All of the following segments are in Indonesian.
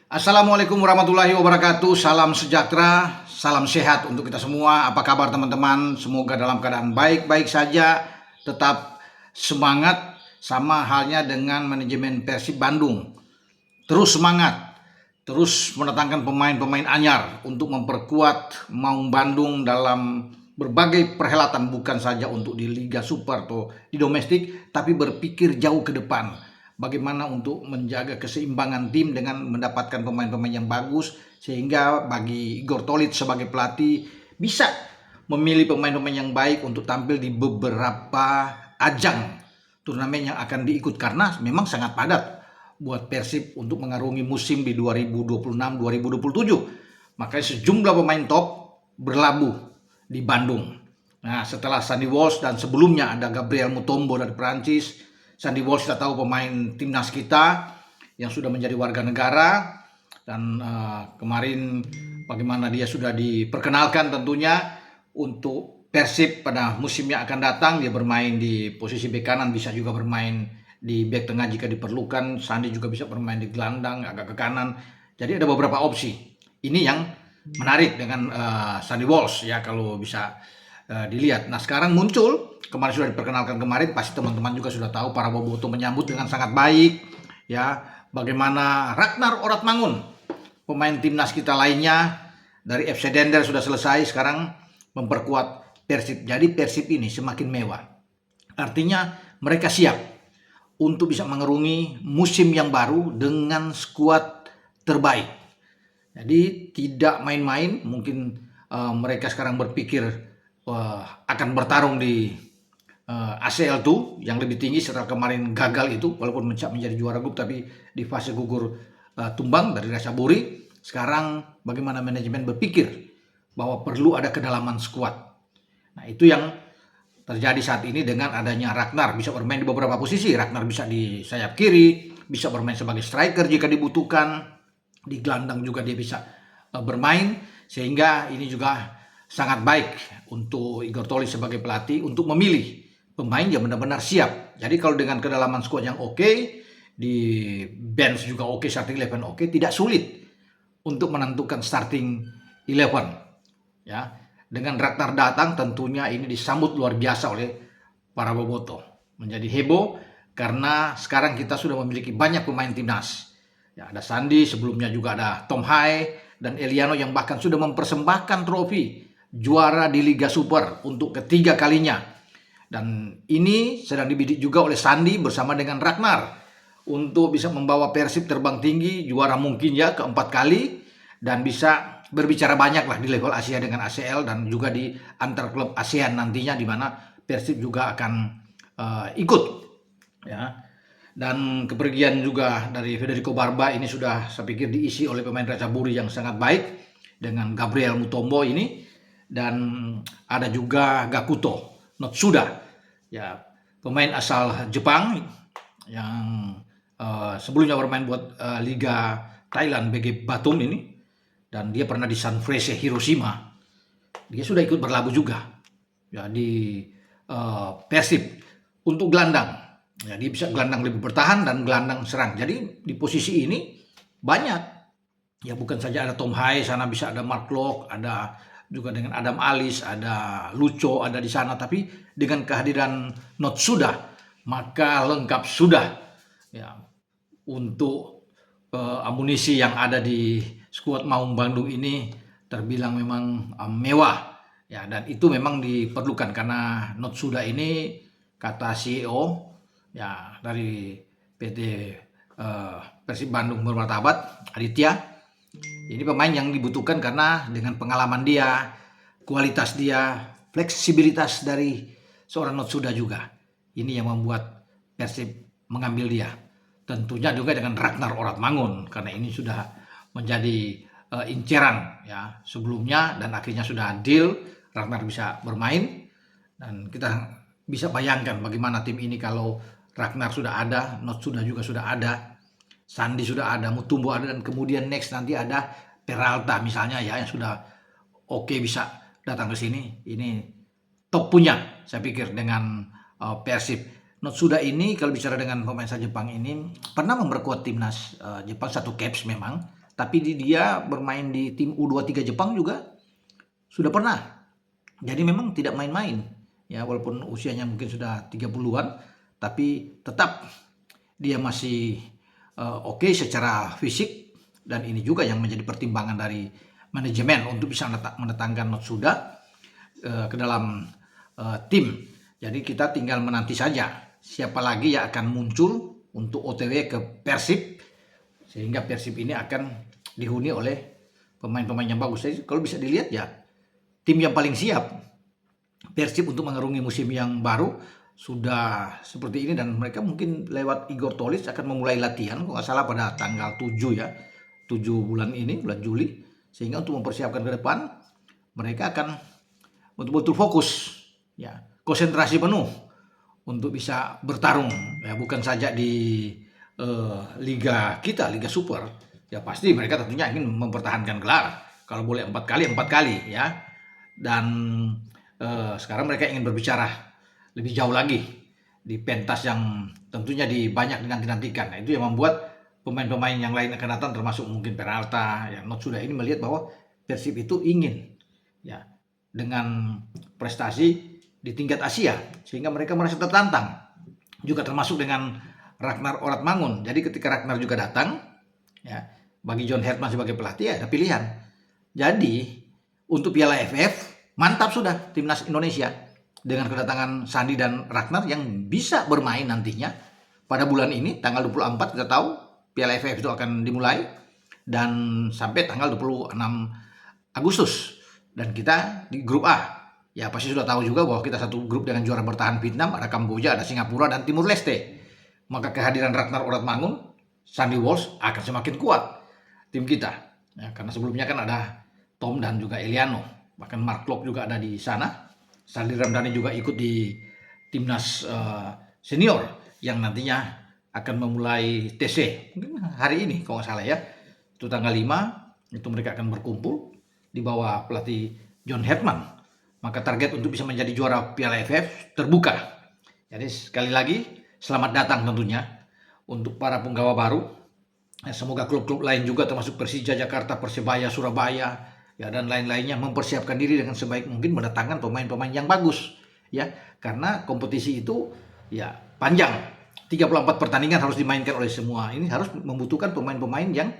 Assalamualaikum warahmatullahi wabarakatuh. Salam sejahtera, salam sehat untuk kita semua. Apa kabar teman-teman? Semoga dalam keadaan baik-baik saja. Tetap semangat, sama halnya dengan manajemen Persib Bandung. Terus semangat, terus mendatangkan pemain-pemain anyar untuk memperkuat Maung Bandung dalam berbagai perhelatan, bukan saja untuk di Liga Super atau di domestik, tapi berpikir jauh ke depan. Bagaimana untuk menjaga keseimbangan tim dengan mendapatkan pemain-pemain yang bagus, sehingga bagi Igor Tolit sebagai pelatih bisa memilih pemain-pemain yang baik untuk tampil di beberapa ajang turnamen yang akan diikut, karena memang sangat padat buat Persib untuk mengarungi musim di 2026-2027. Makanya sejumlah pemain top berlabuh di Bandung. Nah, setelah Sandy Walsh dan sebelumnya ada Gabriel Mutombo dari Perancis. Sandy Walsh kita tahu pemain timnas kita yang sudah menjadi warga negara, dan kemarin bagaimana dia sudah diperkenalkan tentunya untuk Persib pada musim yang akan datang. Dia bermain di posisi bek kanan, bisa juga bermain di bek tengah jika diperlukan. Sandy juga bisa bermain di gelandang agak ke kanan. Jadi ada beberapa opsi. Ini yang menarik dengan Sandy Walsh ya, kalau bisa dilihat. Nah, sekarang muncul, kemarin sudah diperkenalkan kemarin, pasti teman-teman juga sudah tahu, para boboto menyambut dengan sangat baik ya. Bagaimana Ragnar Oratmangun, pemain timnas kita lainnya dari FC Dender sudah selesai, sekarang memperkuat Persib. Jadi Persib ini semakin mewah. Artinya mereka siap untuk bisa mengerungi musim yang baru dengan skuad terbaik. Jadi tidak main-main. Mungkin mereka sekarang berpikir akan bertarung di ACL tuh yang lebih tinggi setelah kemarin gagal itu, walaupun menjadi juara grup tapi di fase gugur tumbang dari Rasaburi. Sekarang bagaimana manajemen berpikir bahwa perlu ada kedalaman skuad. Nah, itu yang terjadi saat ini dengan adanya Ragnar. Bisa bermain di beberapa posisi. Ragnar bisa di sayap kiri, bisa bermain sebagai striker jika dibutuhkan. Di gelandang juga dia bisa bermain, sehingga ini juga sangat baik untuk Igor Tolit sebagai pelatih untuk memilih pemain yang benar-benar siap. Jadi kalau dengan kedalaman skuad yang oke, di bench juga oke, starting 11 oke, tidak sulit untuk menentukan starting 11 ya. Dengan Ragnar datang tentunya ini disambut luar biasa oleh para boboto. Menjadi heboh karena sekarang kita sudah memiliki banyak pemain timnas. Ya, ada Sandy, sebelumnya juga ada Tom Hai dan Eliano yang bahkan sudah mempersembahkan trofi juara di Liga Super untuk ketiga kalinya. Dan ini sedang dibidik juga oleh Sandy bersama dengan Ragnar untuk bisa membawa Persib terbang tinggi, juara mungkin ya keempat kali, dan bisa berbicara banyak lah di level Asia dengan ACL dan juga di antar klub ASEAN nantinya, di mana Persib juga akan ikut ya. Dan kepergian juga dari Federico Barba ini sudah saya pikir diisi oleh pemain Ratchaburi yang sangat baik dengan Gabriel Mutombo ini, dan ada juga Gakuto Notsuda ya, pemain asal Jepang yang sebelumnya bermain buat Liga Thailand BG Batum ini, dan dia pernah di Sanfrecce Hiroshima. Dia sudah ikut berlabuh juga ya di Persib untuk gelandang. Ya, dia bisa gelandang lebih bertahan dan gelandang serang. Jadi di posisi ini banyak. Ya, bukan saja ada Tom Hai, sana bisa ada Mark Locke, ada juga dengan Adam Alis, ada Lucho ada di sana, tapi dengan kehadiran Notsuda maka lengkap sudah ya untuk amunisi yang ada di skuad Maung Bandung ini, terbilang memang mewah ya, dan itu memang diperlukan karena Notsuda ini kata CEO ya dari PT Persib Bandung Bermartabat, Aditya, ini pemain yang dibutuhkan karena dengan pengalaman dia, kualitas dia, fleksibilitas dari seorang Notsuda juga. Ini yang membuat Persib mengambil dia. Tentunya juga dengan Ragnar Oratmangun, karena ini sudah menjadi inceran ya sebelumnya, dan akhirnya sudah deal Ragnar bisa bermain. Dan kita bisa bayangkan bagaimana tim ini kalau Ragnar sudah ada, Notsuda juga sudah ada, Sandy sudah ada, Mutombo ada, dan kemudian next nanti ada Peralta misalnya ya, yang sudah oke bisa datang ke sini. Ini top punya saya pikir dengan Persib. Notsuda ini kalau bicara dengan pemain asal Jepang ini pernah memperkuat timnas Jepang satu caps memang, tapi dia bermain di tim U23 Jepang juga sudah pernah. Jadi memang tidak main-main. Ya, walaupun usianya mungkin sudah 30-an, tapi tetap dia masih oke secara fisik, dan ini juga yang menjadi pertimbangan dari manajemen untuk bisa mendatangkan Notsuda ke dalam tim. Jadi kita tinggal menanti saja siapa lagi yang akan muncul untuk OTW ke Persib, sehingga Persib ini akan dihuni oleh pemain-pemain yang bagus. Jadi kalau bisa dilihat ya, tim yang paling siap Persib untuk mengarungi musim yang baru sudah seperti ini, dan mereka mungkin lewat Igor Tolis akan memulai latihan kalau nggak salah pada tanggal 7 ya, 7 bulan ini, bulan Juli, sehingga untuk mempersiapkan ke depan mereka akan betul-betul fokus ya, konsentrasi penuh untuk bisa bertarung ya, bukan saja di liga kita, Liga Super ya, pasti mereka tentunya ingin mempertahankan gelar, kalau boleh 4 kali ya, dan sekarang mereka ingin berbicara lebih jauh lagi di pentas yang tentunya banyak dinanti-nantikan. Nah, itu yang membuat pemain-pemain yang lain akan datang, termasuk mungkin Peralta, yang Notsuda ini melihat bahwa Persib itu ingin ya dengan prestasi di tingkat Asia, sehingga mereka merasa tertantang. Juga termasuk dengan Ragnar Oratmangun. Jadi ketika Ragnar juga datang, ya, bagi John Herman sebagai pelatih ya ada pilihan. Jadi untuk Piala AFF mantap sudah timnas Indonesia dengan kedatangan Sandi dan Ragnar yang bisa bermain nantinya pada bulan ini tanggal 24. Kita tahu Piala AFF itu akan dimulai dan sampai tanggal 26 Agustus, dan kita di grup A. Ya pasti sudah tahu juga bahwa kita satu grup dengan juara bertahan Vietnam, ada Kamboja, ada Singapura, dan Timur Leste. Maka kehadiran Ragnar Oratmangun, Sandy Walsh akan semakin kuat tim kita. Ya, karena sebelumnya kan ada Tom dan juga Eliano, bahkan Mark Klok juga ada di sana. Saldi Ramdhani juga ikut di timnas senior yang nantinya akan memulai TC mungkin hari ini kalau nggak salah ya. Itu tanggal 5 itu mereka akan berkumpul di bawah pelatih John Hetman. Maka target untuk bisa menjadi juara Piala AFF terbuka. Jadi sekali lagi selamat datang tentunya untuk para penggawa baru. Semoga klub-klub lain juga termasuk Persija Jakarta, Persebaya Surabaya ya, dan lain-lainnya mempersiapkan diri dengan sebaik mungkin mendatangkan pemain-pemain yang bagus ya, karena kompetisi itu ya panjang, 34 pertandingan harus dimainkan oleh semua. Ini harus membutuhkan pemain-pemain yang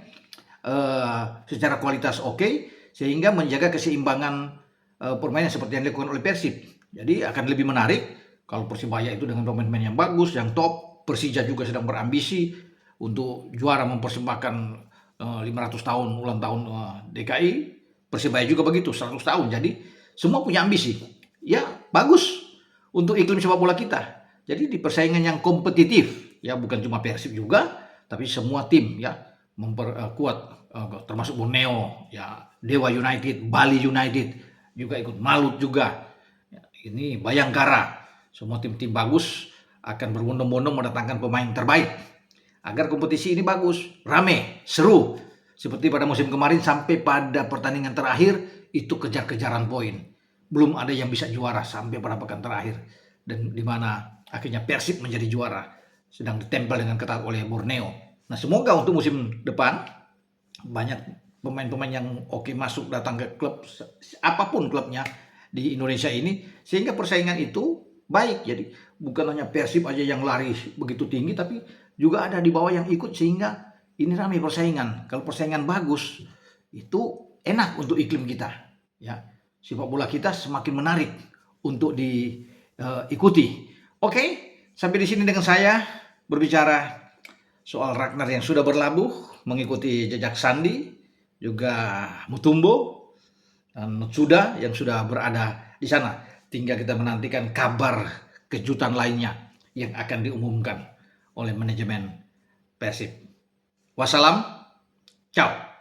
secara kualitas oke, sehingga menjaga keseimbangan permainan seperti yang dilakukan oleh Persib. Jadi akan lebih menarik kalau Persibaya itu dengan pemain-pemain yang bagus, yang top. Persija juga sedang berambisi untuk juara, mempersembahkan 500 tahun ulang tahun DKI. Persibaya juga begitu, 100 tahun. Jadi semua punya ambisi. Ya bagus untuk iklim sepak bola kita. Jadi di persaingan yang kompetitif, ya bukan cuma Persib juga, tapi semua tim ya memperkuat, termasuk Borneo, ya Dewa United, Bali United juga ikut, Malut juga. Ya, ini Bayangkara, semua tim-tim bagus akan berbondong-bondong mendatangkan pemain terbaik agar kompetisi ini bagus, rame, seru. Seperti pada musim kemarin sampai pada pertandingan terakhir itu kejar-kejaran poin. Belum ada yang bisa juara sampai pada pekan terakhir, dan di mana akhirnya Persib menjadi juara, sedang ditempel dengan ketat oleh Borneo. Nah, semoga untuk musim depan banyak pemain-pemain yang oke masuk datang ke klub, apapun klubnya di Indonesia ini, sehingga persaingan itu baik. Jadi bukan hanya Persib aja yang lari begitu tinggi, tapi juga ada di bawah yang ikut, sehingga ini ramai persaingan. Kalau persaingan bagus itu enak untuk iklim kita ya, sepak bola kita semakin menarik untuk diikuti. Oke, sampai di sini dengan saya berbicara soal Ragnar yang sudah berlabuh mengikuti jejak Sandi, juga Mutombo dan Notsuda yang sudah berada di sana. Tinggal kita menantikan kabar kejutan lainnya yang akan diumumkan oleh manajemen Persib. Wassalam, ciao.